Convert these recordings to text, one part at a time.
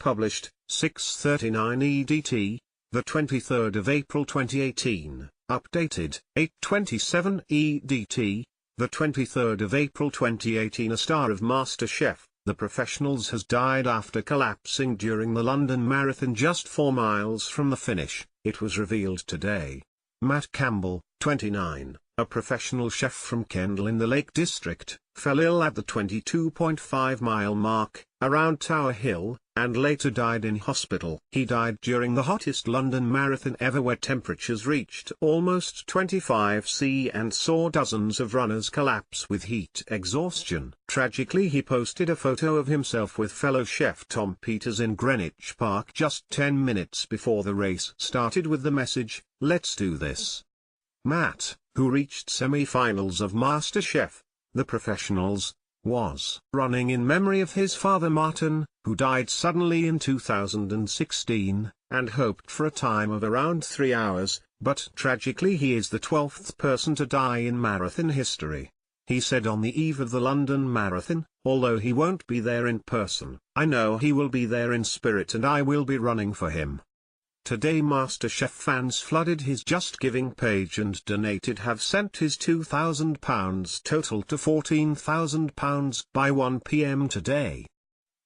published, 6:39 EDT, the 23rd of April 2018, updated, 8:27 EDT, the 23rd of April 2018. A star of MasterChef, The Professionals, has died after collapsing during the London Marathon just 4 miles from the finish, it was revealed today. Matt Campbell, 29, a professional chef from Kendal in the Lake District, fell ill at the 22.5-mile mark, around Tower Hill, and later died in hospital. He died during the hottest London Marathon ever, where temperatures reached almost 25 C and saw dozens of runners collapse with heat exhaustion. Tragically, he posted a photo of himself with fellow chef Tom Peters in Greenwich Park just 10 minutes before the race started with the message, "Let's do this." Matt, who reached semi-finals of MasterChef, The Professionals, was running in memory of his father Martin, who died suddenly in 2016, and hoped for a time of around 3 hours, but tragically he is the 12th person to die in marathon history. He said on the eve of the London Marathon, "Although he won't be there in person, I know he will be there in spirit and I will be running for him." Today MasterChef fans flooded his Just Giving page and donated have sent his £2,000 total to £14,000 by 1 p.m. today.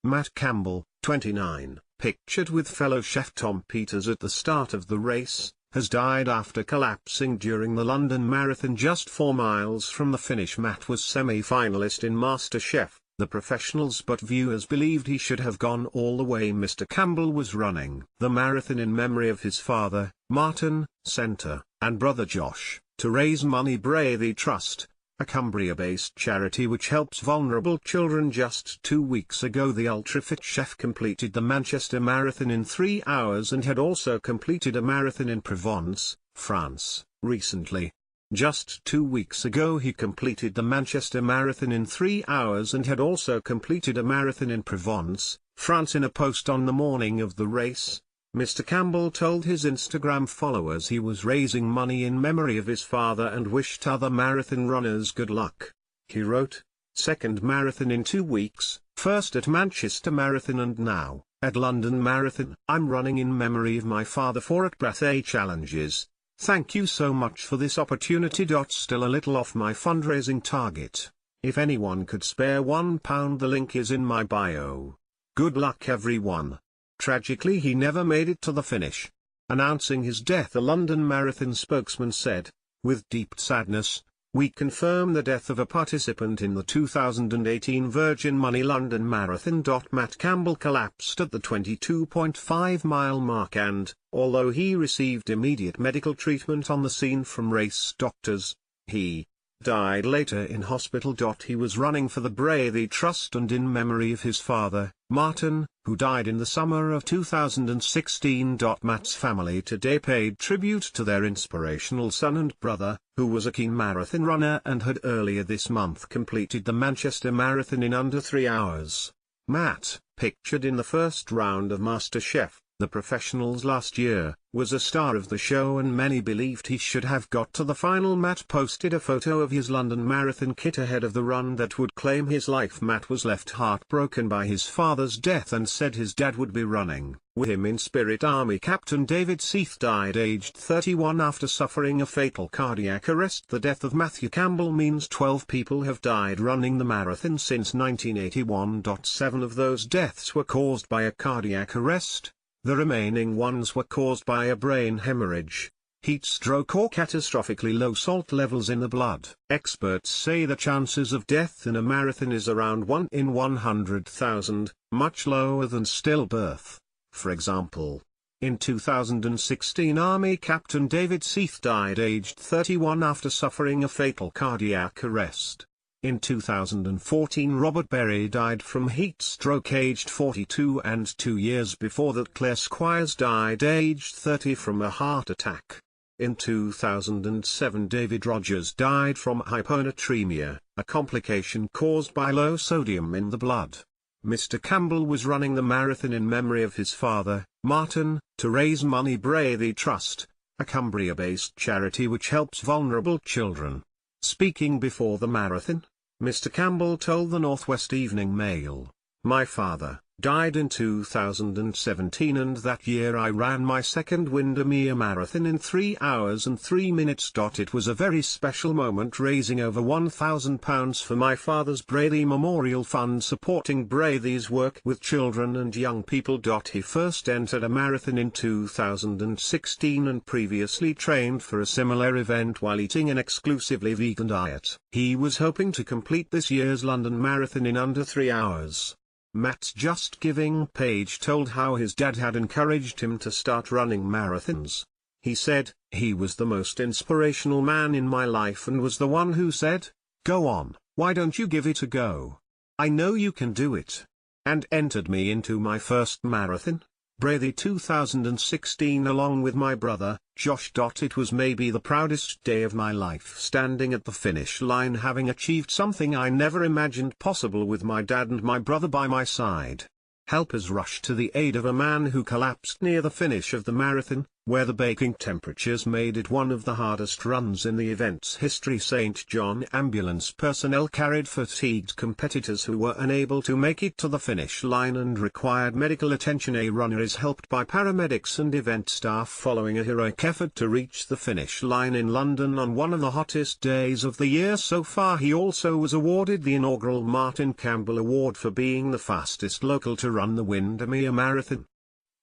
Matt Campbell, 29, pictured with fellow chef Tom Peters at the start of the race, has died after collapsing during the London Marathon just 4 miles from the finish. Matt was semi-finalist in MasterChef, The Professionals, but viewers believed he should have gone all the way. Mr. Campbell was running the marathon in memory of his father, Martin, Centre, and brother Josh, to raise money. Bravery Trust, a Cumbria-based charity which helps vulnerable children. Just 2 weeks ago, the ultra-fit chef completed the Manchester Marathon in 3 hours and had also completed a marathon in Provence, France, recently. Just 2 weeks ago he completed the Manchester Marathon in 3 hours and had also completed a marathon in Provence, France. In a post on the morning of the race, Mr. Campbell told his Instagram followers he was raising money in memory of his father and wished other marathon runners good luck. He wrote, "Second marathon in 2 weeks, first at Manchester Marathon and now, at London Marathon. I'm running in memory of my father for at Brathwaite Challenges. Thank you so much for this opportunity. Still a little off my fundraising target. If anyone could spare £1, the link is in my bio. Good luck everyone." Tragically, he never made it to the finish. Announcing his death, a London Marathon spokesman said, "With deep sadness, we confirm the death of a participant in the 2018 Virgin Money London Marathon. Matt Campbell collapsed at the 22.5-mile mark and, although he received immediate medical treatment on the scene from race doctors, he died later in hospital. He was running for the Bravery Trust and in memory of his father, Martin, who died in the summer of 2016. Matt's family today paid tribute to their inspirational son and brother, who was a keen marathon runner and had earlier this month completed the Manchester Marathon in under 3 hours. Matt, pictured in the first round of MasterChef, The Professionals last year, was a star of the show and many believed he should have got to the final. Matt posted a photo of his London Marathon kit ahead of the run that would claim his life. Matt was left heartbroken by his father's death and said his dad would be running with him in spirit. Army Captain David Seath died aged 31 after suffering a fatal cardiac arrest. The death of Matthew Campbell means 12 people have died running the marathon since 1981. 7 of those deaths were caused by a cardiac arrest. The remaining ones were caused by a brain hemorrhage, heat stroke or catastrophically low salt levels in the blood. Experts say the chances of death in a marathon is around 1 in 100,000, much lower than stillbirth. For example, in 2016 Army Captain David Seath died aged 31 after suffering a fatal cardiac arrest. In 2014 Robert Berry died from heat stroke aged 42, and 2 years before that Claire Squires died aged 30 from a heart attack. In 2007 David Rogers died from hyponatremia, a complication caused by low sodium in the blood. Mr. Campbell was running the marathon in memory of his father, Martin, to raise money. Bravery Trust, a Cumbria-based charity which helps vulnerable children. Speaking before the marathon, Mr. Campbell told the North West Evening Mail, "My father, died in 2017, and that year I ran my second Windermere Marathon in 3 hours and 3 minutes. It was a very special moment, raising over £1,000 for my father's Braithey Memorial Fund, supporting Braithey's work with children and young people. He first entered a marathon in 2016 and previously trained for a similar event while eating an exclusively vegan diet. He was hoping to complete this year's London Marathon in under 3 hours. Matt's Just Giving page told how his dad had encouraged him to start running marathons. He said, "He was the most inspirational man in my life and was the one who said, 'Go on, why don't you give it a go? I know you can do it,' and entered me into my first marathon, Braithey 2016, along with my brother, Josh. It was maybe the proudest day of my life, standing at the finish line, having achieved something I never imagined possible with my dad and my brother by my side." Helpers rushed to the aid of a man who collapsed near the finish of the marathon, where the baking temperatures made it one of the hardest runs in the event's history. St. John ambulance personnel carried fatigued competitors who were unable to make it to the finish line and required medical attention. A runner is helped by paramedics and event staff following a heroic effort to reach the finish line in London on one of the hottest days of the year so far. He also was awarded the inaugural Martin Campbell Award for being the fastest local to run the Windermere Marathon.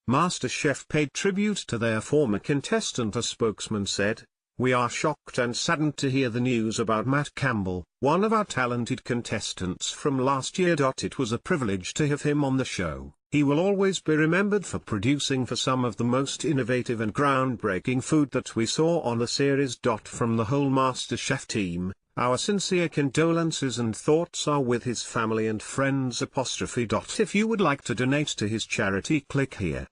Masterchef paid tribute to their former contestant. A spokesman said, "We are shocked and saddened to hear the news about Matt Campbell, one of our talented contestants from last year. It was a privilege to have him on the show. He will always be remembered for producing for some of the most innovative and groundbreaking food that we saw on the series. From the whole Masterchef team, our sincere condolences and thoughts are with his family and friends." If you would like to donate to his charity, click here.